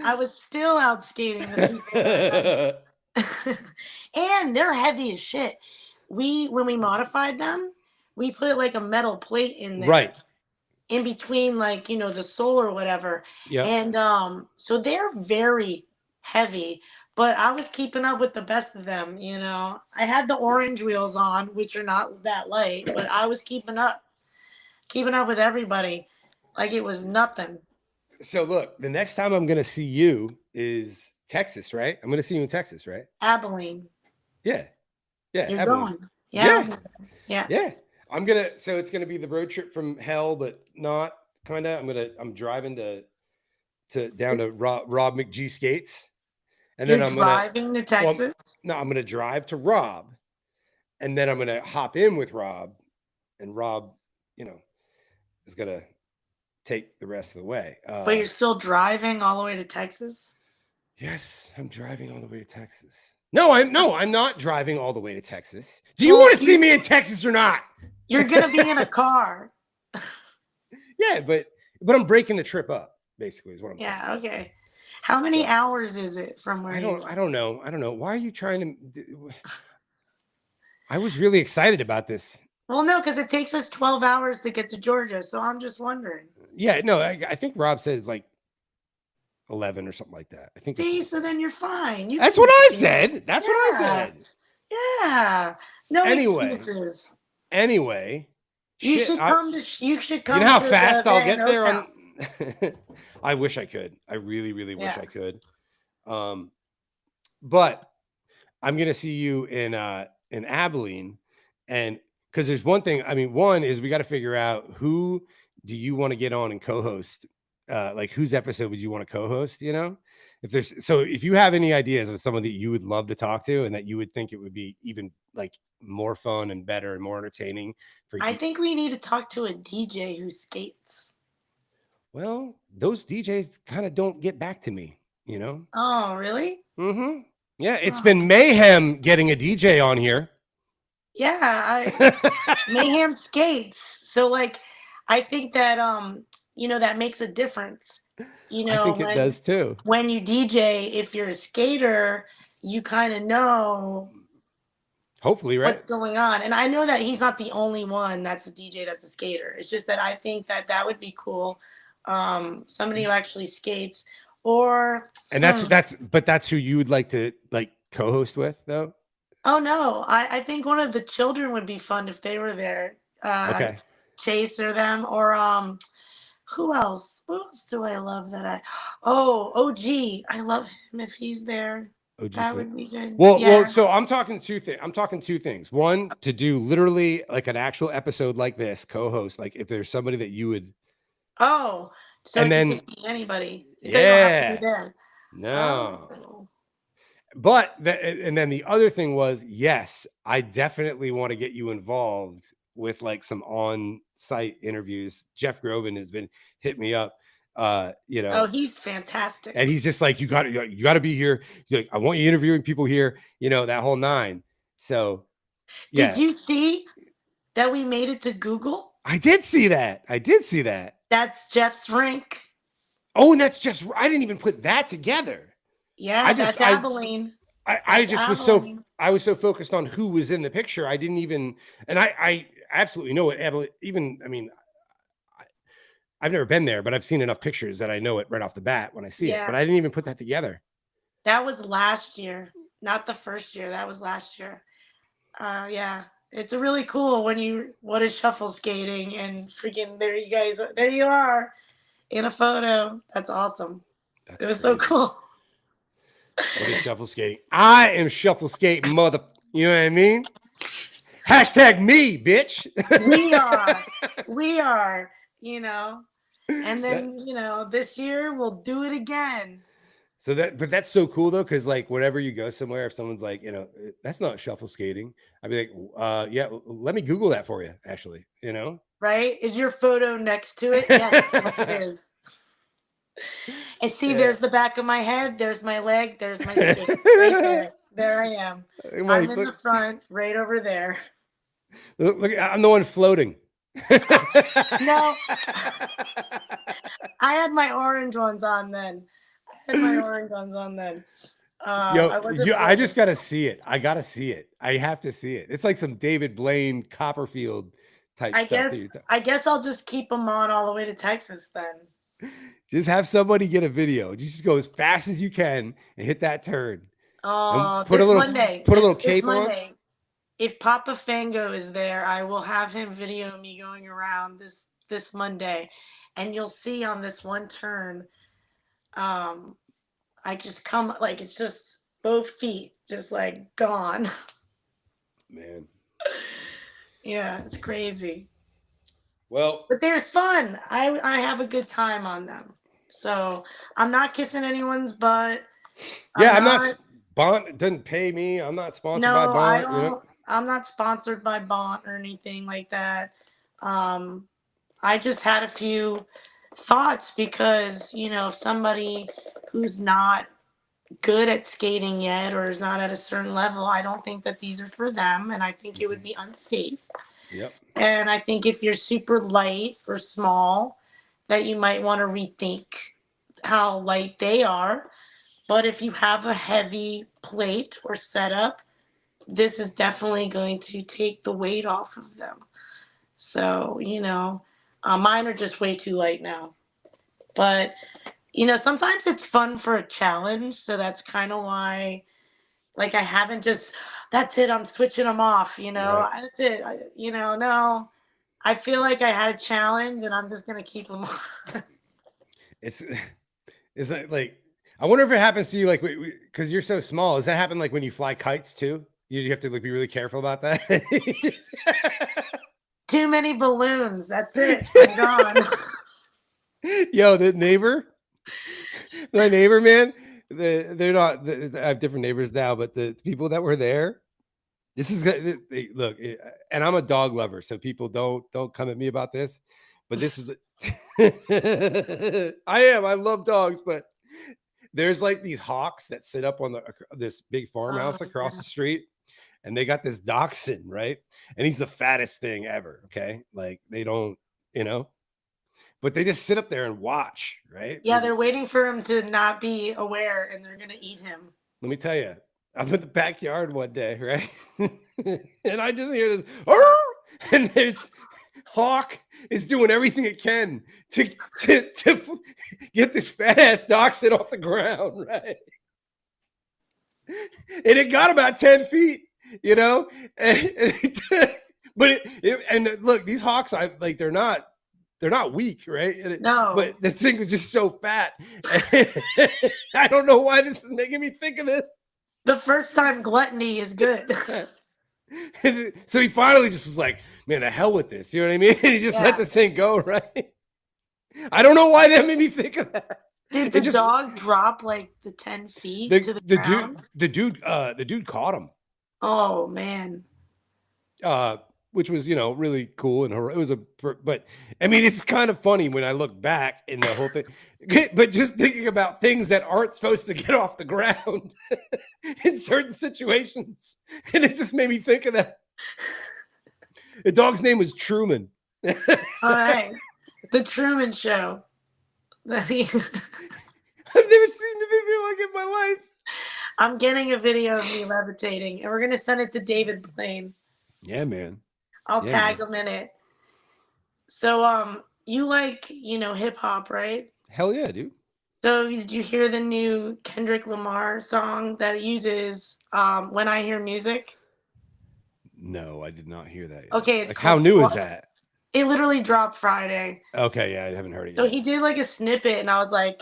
I was still out skating the people that that? had and they're heavy as shit. When we modified them, we put like a metal plate in there Right. in between like, the sole or whatever. Yep. And so they're very heavy, but I was keeping up with the best of them, you know. I had the orange wheels on, which are not that light, but I was keeping up with everybody like it was nothing. So look, the next time I'm gonna see you is Texas, right? I'm gonna see you in Texas, right? Abilene, Yeah. Yeah, you're Abilene. going. Yeah, Yeah. yeah. Yeah. So it's gonna be the road trip from hell, but not kind of. I'm driving to down to Rob McGee skates. And You're then I'm gonna driving to well, Texas? no, I'm gonna drive to Rob, and then I'm gonna hop in with Rob, and Rob, you know, is gonna take the rest of the way. But you're still driving all the way to Texas? Yes, I'm driving all the way to Texas. No, I'm not driving all the way to Texas. Do you Well, want to see me in Texas or not? you're gonna be in a car. Yeah, but I'm breaking the trip up, basically, is what I'm saying. Yeah, okay. How many So, hours is it from where I you don't live? I don't know. I don't know. Why are you trying to I was really excited about this. Well, no, because it takes us 12 hours to get to Georgia, so I'm just wondering. Yeah, no, I think Rob said it's like 11 or something like that. I think that's what See, he so said. then you're fine. You That's can what I make it. said. That's what I Yeah, said. yeah. No Anyway, excuses. You shit. should come to you should You know come how to the fast I'll Van get there Hotel. on I wish I could. I really, really wish Yeah. I could. But I'm gonna see you in Abilene, and because there's one thing. I mean, one is we got to figure out who do you want to get on and co-host. Like whose episode would you want to co-host? You know, if you have any ideas of someone that you would love to talk to and that you would think it would be even like more fun and better and more entertaining for I you. think we need to talk to a DJ who skates. Well, those DJs kind of don't get back to me, you know? Oh, really? Mm-hmm. Yeah, it's Oh. been mayhem getting a DJ on here. Yeah, Mayhem skates. So like I think that that makes a difference. You I know, think it does too. when you DJ, if you're a skater, you kind of know Hopefully, right? what's going on. And I know that he's not the only one that's a DJ that's a skater. It's just that I think that that would be cool. Somebody who actually skates or And that's who you would like to like co-host with though? oh no, I think one of the children would be fun if they were there. Okay. Chase or them or who else? Who else do I love that OG. I love him if he's there. OG That Sweet. would be good. Well, Yeah. so I'm talking two things. One, to do literally like an actual episode like this, co-host, like if there's somebody that you would Oh, so and it could then just be anybody. They don't have to yeah. be there. No. Oh. But and then the other thing was, yes, I definitely want to get you involved with like some on-site interviews. Jeff Groban has been hit me up, Oh, he's fantastic. and he's just like, you got to be here. He's like, I want you interviewing people here, that whole nine. So, yeah. Did you see that we made it to Google? I did see that. That's Jeff's rink. Oh, and that's just, I didn't even put that together. Yeah, that's Abilene. I was so focused on who was in the picture. I didn't even, and I absolutely know what Abilene, even, I mean, I've never been there, but I've seen enough pictures that I know it right off the bat when I see it, but I didn't even put that together. That was last year, not the first year. That was last year. Yeah. It's really cool when what is shuffle skating and freaking there you are in a photo. That's awesome. That's It was so crazy. cool. What is shuffle skating? I am shuffle skating, mother. You know what I mean? Hashtag me, bitch. We are, you know, and That, then, this year we'll do it again. but that's so cool though, because like whenever you go somewhere, if someone's like, that's not shuffle skating, I'd be like, yeah, let me Google that for you, actually, Right? Is your photo next to it? Yes, it is. And see, Yeah. there's the back of my head, there's my leg, there's my skate. Right there. There I am. I'm in the front, right over there. Look, I'm the one floating. No, I had my orange ones on then. Yo, I wasn't I floating. just gotta see it. I gotta see it. I have to see it. It's like some David Blaine Copperfield type I stuff guess that you're I guess I'll just keep them on all the way to Texas then. just have somebody get a video. You just go as fast as you can and hit that turn. And Oh, this Monday. put a little This cape on. Monday. If Papa Fango is there, I will have him video me going around this Monday. And you'll see on this one turn, um, I just come like it's just both feet just like gone. Man. Yeah, it's crazy. Well, But they're fun. I have a good time on them. So I'm not kissing anyone's butt. yeah, I'm I'm not not. Bont doesn't pay me. I'm not sponsored by No, I Bont. don't. I'm not sponsored by Bont or anything like that. Um, I just had a few thoughts because if somebody who's not good at skating yet or is not at a certain level, I don't think that these are for them, and I think it would be unsafe. Yep. And I think if you're super light or small, that you might want to rethink how light they are. But if you have a heavy plate or setup, this is definitely going to take the weight off of them. So, mine are just way too light now. But, sometimes it's fun for a challenge. So that's kind of why, like, I haven't just, that's it, I'm switching them off, Right. that's it. No, I feel like I had a challenge and I'm just going to keep them on. It's it's like I wonder if it happens to you like because you're so small. Does that happen like when you fly kites too? You have to like be really careful about that. Too many balloons. That's it. I'm gone. Yo, my neighbor, man. They're not. I have different neighbors now, but the people that were there, this is look. And I'm a dog lover, so people don't come at me about this. But this was. I am. I love dogs, but there's like these hawks that sit up on this big farmhouse across the street, and they got this dachshund, right? And he's the fattest thing ever. Okay, like they don't, but they just sit up there and watch, right? Yeah, they're waiting for him to not be aware and they're going to eat him. Let me tell you, I'm in the backyard one day, right? And I just hear this, "Arr!" And this hawk is doing everything it can to get this fat ass dachshund off the ground, right? And it got about 10 feet, but look, these hawks, they're not weak, right? No. But the thing was just so fat. I don't know why this is making me think of this. The first time gluttony is good. So he finally just was like, man, the hell with this. You know what I mean? And he just let this thing go, right? I don't know why that made me think of that. Did the dog drop like the 10 feet to the ground? The dude caught him. Oh man. Which was, really cool. And it was but I mean, it's kind of funny when I look back in the whole thing, but just thinking about things that aren't supposed to get off the ground in certain situations. And it just made me think of that. The dog's name was Truman. All right. The Truman Show. I've never seen anything like it in my life. I'm getting a video of me levitating, and we're going to send it to David Blaine. Yeah, man. I'll tag him in it. So, you like, hip hop, right? Hell yeah, dude. So did you hear the new Kendrick Lamar song that uses When I Hear Music? No, I did not hear that yet. Okay, it's Like, how called new is Squad. that? It literally dropped Friday. Okay, yeah, I haven't heard it So yet. he did like a snippet, and I was like,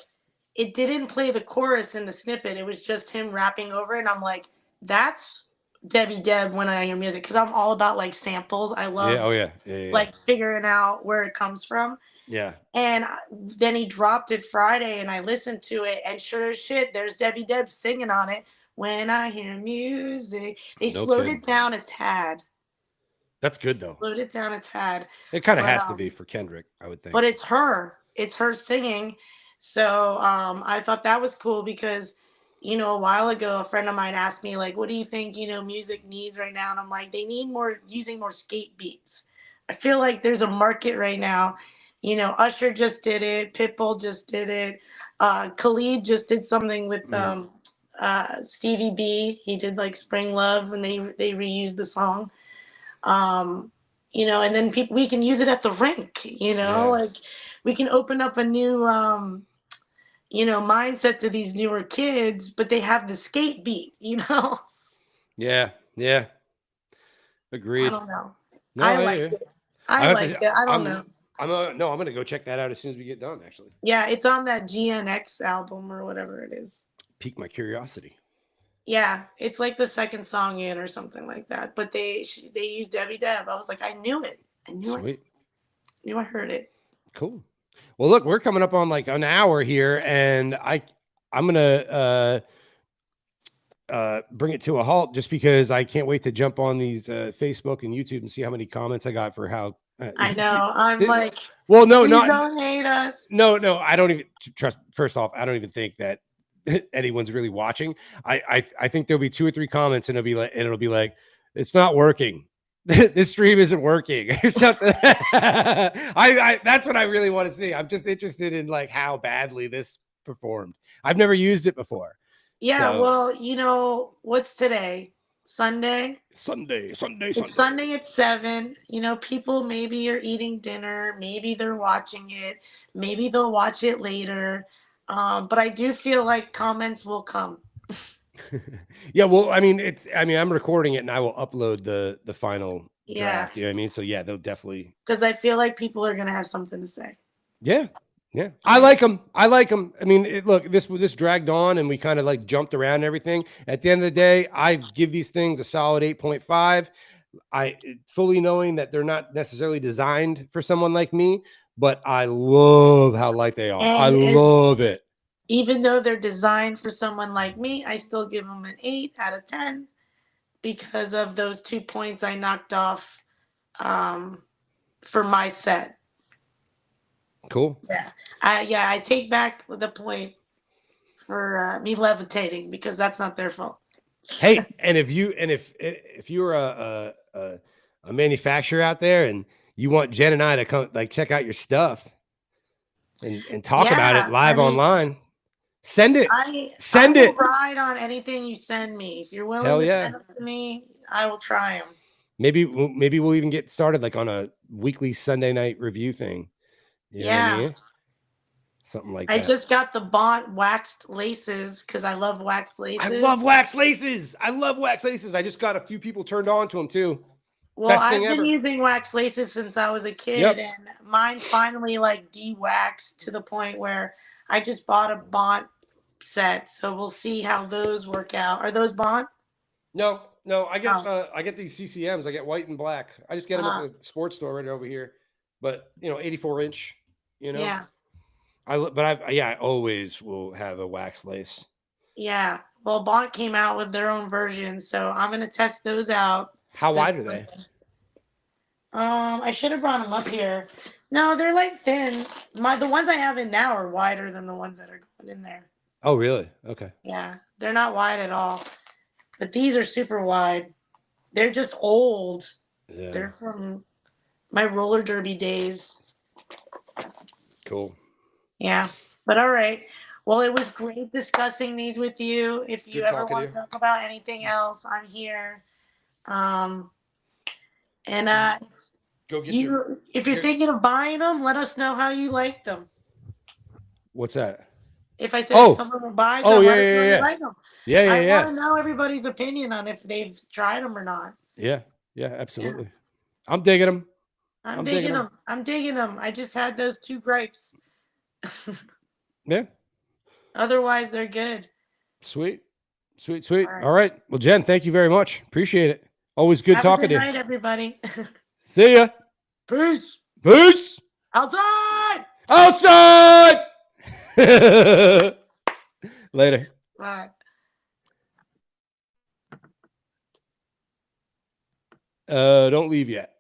it didn't play the chorus in the snippet. It was just him rapping over it. And I'm like, that's Debbie Deb when I hear music, because I'm all about like samples. I Yeah, oh love yeah, yeah, yeah, like figuring out where it comes from. yeah. And then he dropped it Friday, and I listened to it, and sure as shit, there's Debbie Deb singing on it. When I hear music, they No slowed kidding. it down a tad. That's good though. Slowed it down a tad. It kind of But has to be for Kendrick, I would think. but it's her. It's her singing. So I thought that was cool because, a while ago, a friend of mine asked me, like, what do you think, music needs right now? And I'm like, they need more, using more skate beats. I feel like there's a market right now. Usher just did it. Pitbull just did it. Khalid just did something with Stevie B. He did like Spring Love, and they reused the song. um and then people, we can use it at the rink, Yeah. like we can open up a new mindset to these newer kids, but they have the skate beat. Yeah, yeah. I Agreed. don't know. No, I I like hear you. it. I I have like to. it. I don't know. No, I'm gonna go check that out as soon as we get done. Actually, Yeah, it's on that GNX album or whatever it is. pique my curiosity. Yeah, it's like the second song in or something like that, but they used Debbie Deb. I was like, I knew it. Sweet, I heard it. cool. Well, look, we're coming up on like an hour here, and I'm gonna bring it to a halt just because I can't wait to jump on these Facebook and YouTube and see how many comments I got for how. I know. I'm like, well, no, please not don't hate us. no. I don't even trust. First off, I don't even think that anyone's really watching. I think there'll be 2 or 3 comments, and it'll be like, it's not working. This stream isn't working or something. I that's what I really want to see. I'm just interested in like how badly this performed. I've never used it before. Yeah, So- well, what's today? Sunday? Sunday. It's Sunday at 7. People maybe are eating dinner, maybe they're watching it, maybe they'll watch it later. But I do feel like comments will come. Yeah, well, I mean, I'm recording it and I will upload the final Yeah. draft. You know what I mean? So yeah, they'll definitely. Because I feel like people are gonna have something to say. Yeah. Yeah. I like them. I mean, look, this dragged on and we kind of like jumped around and everything. At the end of the day, I give these things a solid 8.5. I fully knowing that they're not necessarily designed for someone like me, but I love how light they are. I love it. Even though they're designed for someone like me, I still give them an 8 out of 10 because of those 2 points I knocked off for my set. Cool. Yeah, I take back the point for me levitating because that's not their fault. Hey, and if you're a manufacturer out there and you want Jen and I to come like check out your stuff and talk about it live online, send it. I it. will ride on anything you send me. If you're willing Hell to yeah. send it to me, I will try them. Maybe we'll even get started like on a weekly Sunday night review thing. You know what I mean? Something like that. I just got the Bont waxed laces because I love waxed laces. I love wax laces. I just got a few people turned on to them too. Well, I've been using wax laces since I was a kid, and mine finally like de-waxed to the point where I just bought a Bont set. So we'll see how those work out. Are those Bont? No, I get these CCMs. I get white and black. I just get them at the sports store right over here. But 84-inch. Yeah. I always will have a wax lace. Yeah. Well, Bont came out with their own version, so I'm gonna test those out. How wide are they? I should have brought them up here. No, they're like thin. The ones I have in now are wider than the ones that are going in there. Oh, really? Okay. Yeah, they're not wide at all. But these are super wide. They're just old. Yeah. They're from my roller derby days. Cool. Yeah. But all right. Well, it was great discussing these with you. If you ever want to talk about anything else, I'm here. Go get if you're thinking of buying them, let us know how you like them. What's that? If I said if someone will buy them, let us know you like them. I want to know everybody's opinion on if they've tried them or not. Yeah. Yeah, absolutely. I'm digging them. I'm I'm digging digging 'em. them. I'm digging them. I just had those 2 gripes. Yeah. Otherwise, they're good. Sweet. Sweet, sweet. All right. All right. Well, Jen, thank you very much. Appreciate it. Always good Have a talking good to you. night, everybody. See ya. Peace. Peace. Outside. Outside. Later. Bye. Don't leave yet.